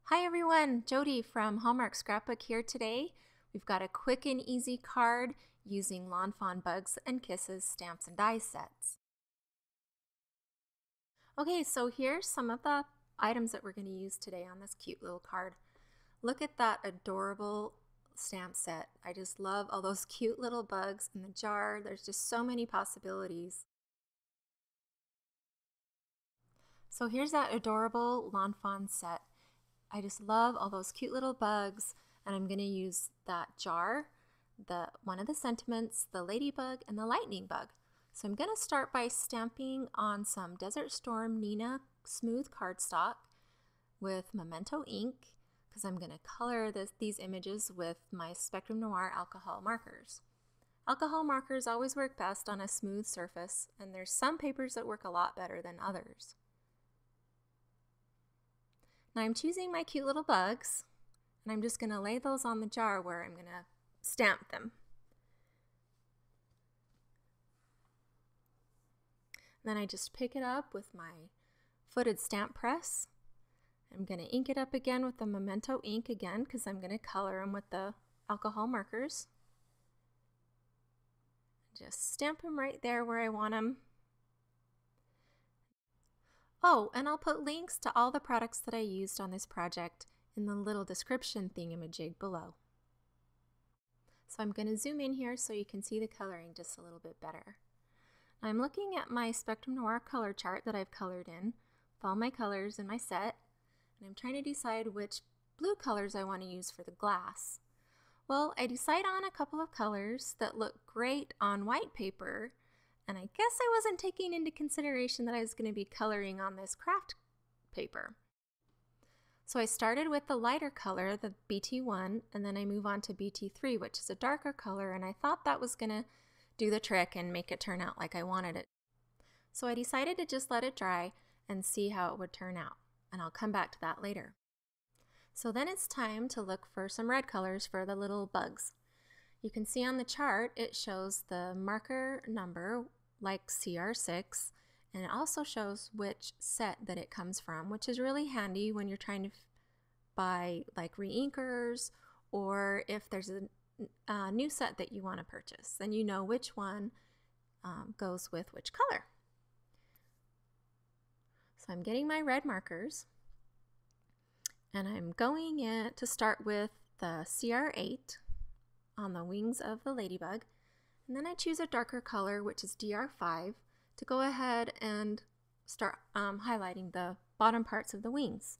Hi everyone, Jody from Hallmark Scrapbook here today. We've got a quick and easy card using Lawn Fawn Bugs and Kisses stamps and die sets. Okay, so here's some of the items that we're going to use today on this cute little card. Look at that adorable stamp set. I just love all those cute little bugs in the jar. There's just so many possibilities. So here's that adorable Lawn Fawn set. I just love all those cute little bugs, and I'm going to use that jar, one of the sentiments, the ladybug, and the lightning bug. So I'm going to start by stamping on some Desert Storm Nina smooth cardstock with Memento ink, because I'm going to color these images with my Spectrum Noir alcohol markers. Alcohol markers always work best on a smooth surface, and there's some papers that work a lot better than others. Now I'm choosing my cute little bugs, and I'm just going to lay those on the jar where I'm going to stamp them. Then I just pick it up with my footed stamp press. I'm going to ink it up again with the Memento ink again because I'm going to color them with the alcohol markers. Just stamp them right there where I want them. Oh, and I'll put links to all the products that I used on this project in the little description thingamajig below. So I'm going to zoom in here so you can see the coloring just a little bit better. I'm looking at my Spectrum Noir color chart that I've colored in with all my colors in my set, and I'm trying to decide which blue colors I want to use for the glass. Well, I decide on a couple of colors that look great on white paper, and I guess I wasn't taking into consideration that I was going to be coloring on this craft paper. So I started with the lighter color, the BT1, and then I move on to BT3, which is a darker color, and I thought that was going to do the trick and make it turn out like I wanted it. So I decided to just let it dry and see how it would turn out, and I'll come back to that later. So then it's time to look for some red colors for the little bugs. You can see on the chart it shows the marker number like CR6, and it also shows which set that it comes from, which is really handy when you're trying to buy like re-inkers, or if there's a new set that you want to purchase, then you know which one goes with which color. So I'm getting my red markers, and I'm going in to start with the CR8 on the wings of the ladybug, and then I choose a darker color, which is DR5, to go ahead and start highlighting the bottom parts of the wings.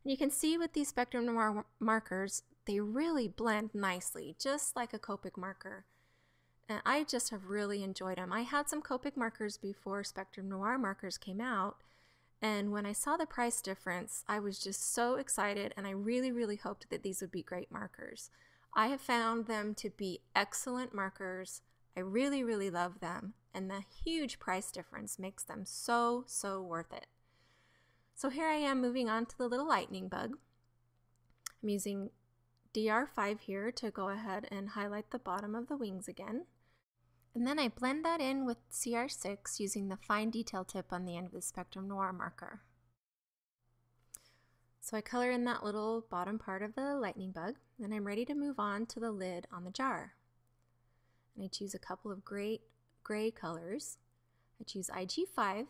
And you can see with these Spectrum Noir markers, they really blend nicely, just like a Copic marker. And I just have really enjoyed them. I had some Copic markers before Spectrum Noir markers came out, and when I saw the price difference, I was just so excited, and I really hoped that these would be great markers. I have found them to be excellent markers. I really love them, and the huge price difference makes them so worth it. So here I am moving on to the little lightning bug. I'm using DR5 here to go ahead and highlight the bottom of the wings again. And then I blend that in with CR6 using the fine detail tip on the end of the Spectrum Noir marker. So I color in that little bottom part of the lightning bug, and I'm ready to move on to the lid on the jar. And I choose a couple of great gray colors. I choose IG5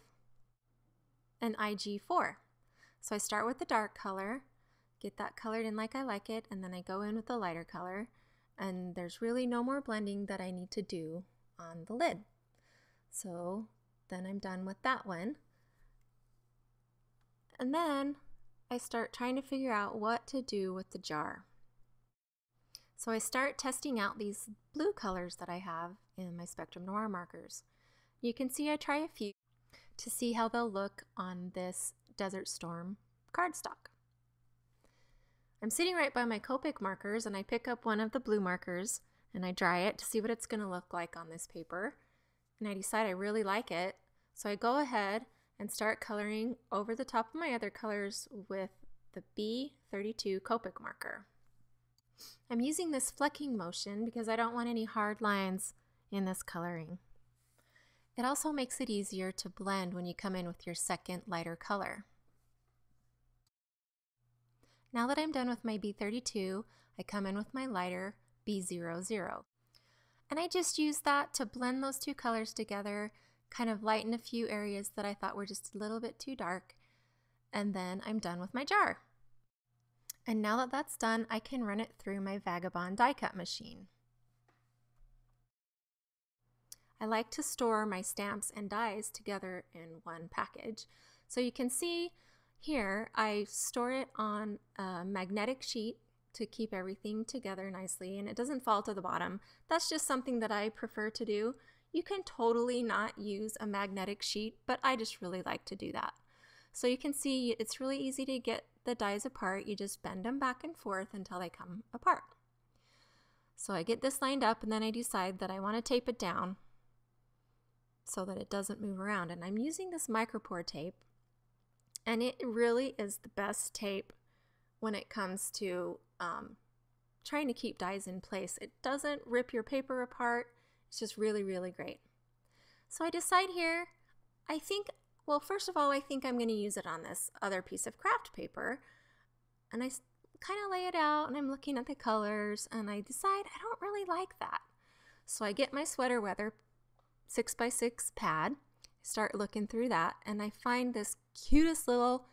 and IG4. So I start with the dark color, get that colored in like I like it, and then I go in with the lighter color, and there's really no more blending that I need to do on the lid. So then I'm done with that one. And then I start trying to figure out what to do with the jar. So I start testing out these blue colors that I have in my Spectrum Noir markers. You can see I try a few to see how they'll look on this Desert Storm cardstock. I'm sitting right by my Copic markers, and I pick up one of the blue markers and I dry it to see what it's going to look like on this paper. And I decide I really like it, so I go ahead and start coloring over the top of my other colors with the B32 Copic marker. I'm using this flecking motion because I don't want any hard lines in this coloring. It also makes it easier to blend when you come in with your second lighter color. Now that I'm done with my B32, I come in with my lighter B00. And I just use that to blend those two colors together, kind of lighten a few areas that I thought were just a little bit too dark, and then I'm done with my jar. And now that that's done, I can run it through my Vagabond die cut machine. I like to store my stamps and dies together in one package. So you can see here, I store it on a magnetic sheet to keep everything together nicely and it doesn't fall to the bottom. That's just something that I prefer to do. You can totally not use a magnetic sheet, but I just really like to do that. So you can see it's really easy to get the dies apart. You just bend them back and forth until they come apart. So I get this lined up and then I decide that I want to tape it down so that it doesn't move around. And I'm using this micropore tape, and it really is the best tape when it comes to trying to keep dies in place. It doesn't rip your paper apart. It's just really, really great. So I decide here, well, first of all, I think I'm going to use it on this other piece of craft paper. And I kind of lay it out and I'm looking at the colors and I decide I don't really like that. So I get my sweater weather 6x6 pad, start looking through that, and I find this cutest little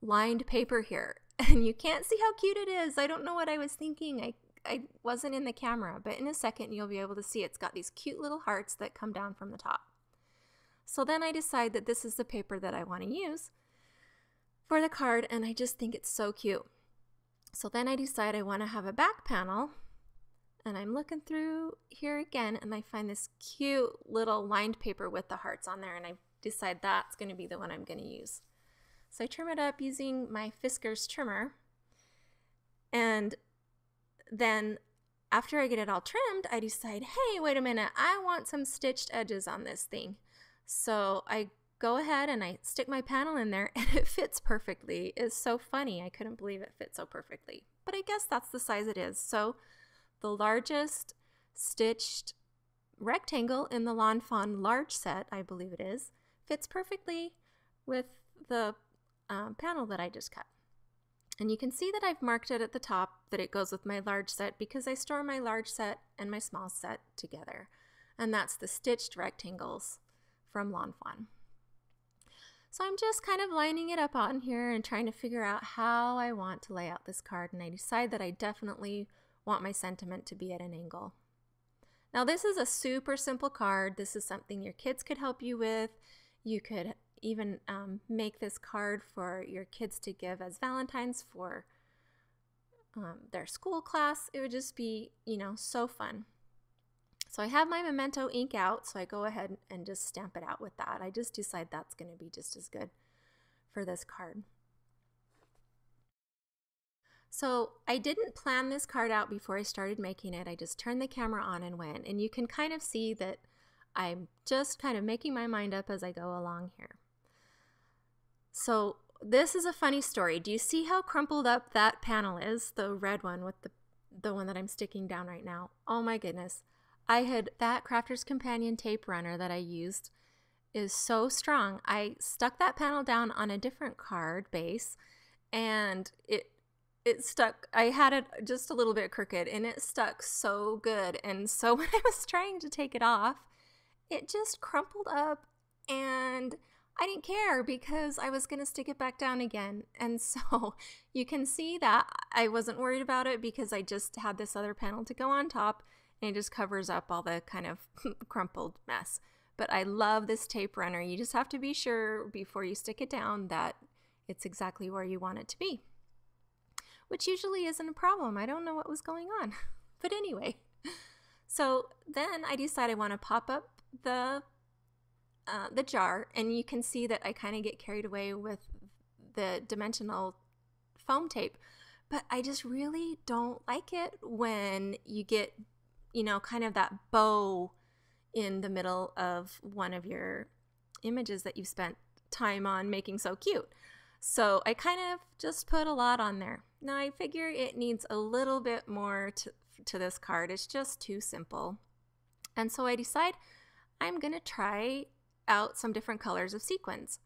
lined paper here. And you can't see how cute it is. I don't know what I was thinking. I wasn't in the camera, but in a second you'll be able to see it's got these cute little hearts that come down from the top. So then I decide that this is the paper that I want to use for the card, and I just think it's so cute. So then I decide I want to have a back panel, and I'm looking through here again and I find this cute little lined paper with the hearts on there, and I decide that's going to be the one I'm going to use. So I trim it up using my Fiskars trimmer, and then after I get it all trimmed, I decide, hey, wait a minute, I want some stitched edges on this thing. So I go ahead and I stick my panel in there and it fits perfectly. It's so funny. I couldn't believe it fit so perfectly. But I guess that's the size it is. So the largest stitched rectangle in the Lawn Fawn large set, I believe it is, fits perfectly with the panel that I just cut. And you can see that I've marked it at the top that it goes with my large set because I store my large set and my small set together. And that's the stitched rectangles from Lawn Fawn. So I'm just kind of lining it up on here and trying to figure out how I want to lay out this card, and I decide that I definitely want my sentiment to be at an angle. Now this is a super simple card. This is something your kids could help you with. You could even make this card for your kids to give as Valentines for their school class. It would just be, you know, so fun. So I have my Memento ink out, so I go ahead and just stamp it out with that. I just decide that's going to be just as good for this card. So I didn't plan this card out before I started making it. I just turned the camera on and went, and you can kind of see that I'm just kind of making my mind up as I go along here. So this is a funny story. Do you see how crumpled up that panel is? The red one with the one that I'm sticking down right now. Oh my goodness. That Crafter's Companion tape runner that I used is so strong. I stuck that panel down on a different card base and it stuck. I had it just a little bit crooked and it stuck so good. And so when I was trying to take it off, it just crumpled up and I didn't care because I was going to stick it back down again. And so you can see that I wasn't worried about it because I just had this other panel to go on top and it just covers up all the kind of crumpled mess. But I love this tape runner. You just have to be sure before you stick it down that it's exactly where you want it to be, which usually isn't a problem. I don't know what was going on. But anyway, so then I decide I want to pop up the jar, and you can see that I kind of get carried away with the dimensional foam tape, but I just really don't like it when you get, you know, kind of that bow in the middle of one of your images that you spent time on making so cute. So I kind of just put a lot on there. Now I figure it needs a little bit more to this card. It's just too simple. And so I decide I'm going to try out some different colors of sequins.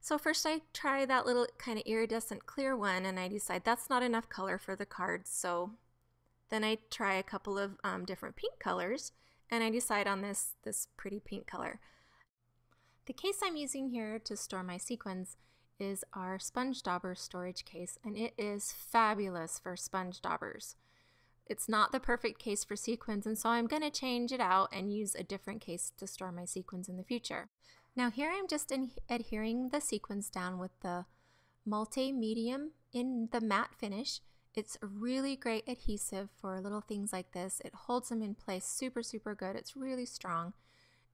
So first I try that little kind of iridescent clear one, and I decide that's not enough color for the card. So then I try a couple of different pink colors, and I decide on this pretty pink color. The case I'm using here to store my sequins is our sponge dauber storage case, and it is fabulous for sponge daubers. It's not the perfect case for sequins, and so I'm going to change it out and use a different case to store my sequins in the future. Now here I'm just adhering the sequins down with the multi-medium in the matte finish. It's a really great adhesive for little things like this. It holds them in place super good. It's really strong,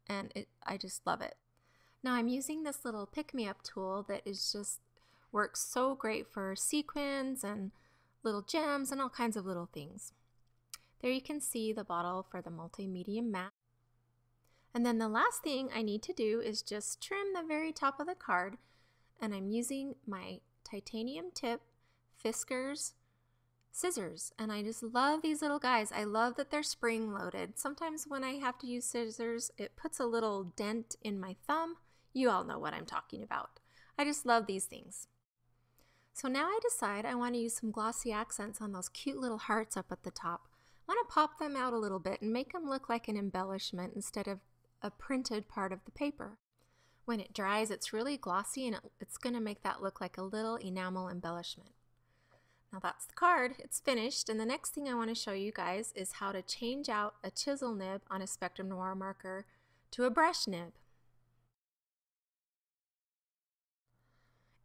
and I just love it. Now I'm using this little pick-me-up tool that works so great for sequins and little gems and all kinds of little things. There you can see the bottle for the multi-medium matte. And then the last thing I need to do is just trim the very top of the card, and I'm using my titanium tip Fiskars scissors, and I just love these little guys. I love that they're spring loaded. Sometimes when I have to use scissors, it puts a little dent in my thumb. You all know what I'm talking about. I just love these things. So now I decide I want to use some glossy accents on those cute little hearts up at the top. I want to pop them out a little bit and make them look like an embellishment instead of a printed part of the paper. When it dries, it's really glossy, and it's going to make that look like a little enamel embellishment. Now that's the card. It's finished, and the next thing I want to show you guys is how to change out a chisel nib on a Spectrum Noir marker to a brush nib.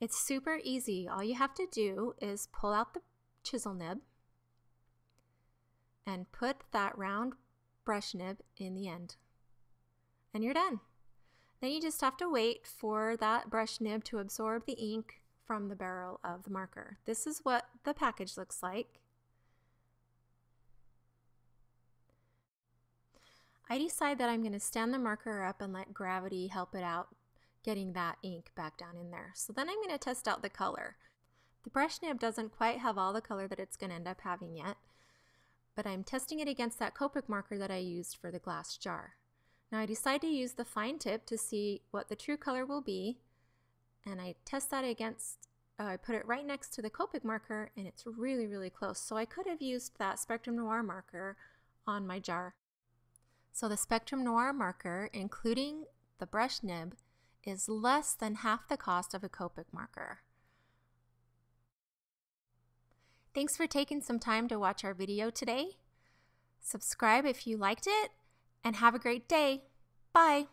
It's super easy. All you have to do is pull out the chisel nib and put that round brush nib in the end. And you're done. Then you just have to wait for that brush nib to absorb the ink from the barrel of the marker. This is what the package looks like. I decide that I'm going to stand the marker up and let gravity help it out, getting that ink back down in there. So then I'm going to test out the color. The brush nib doesn't quite have all the color that it's going to end up having yet, but I'm testing it against that Copic marker that I used for the glass jar. Now I decide to use the fine tip to see what the true color will be, and I test that against, I put it right next to the Copic marker, and it's really close. So I could have used that Spectrum Noir marker on my jar. So the Spectrum Noir marker, including the brush nib, is less than half the cost of a Copic marker. Thanks for taking some time to watch our video today. Subscribe if you liked it, and have a great day. Bye!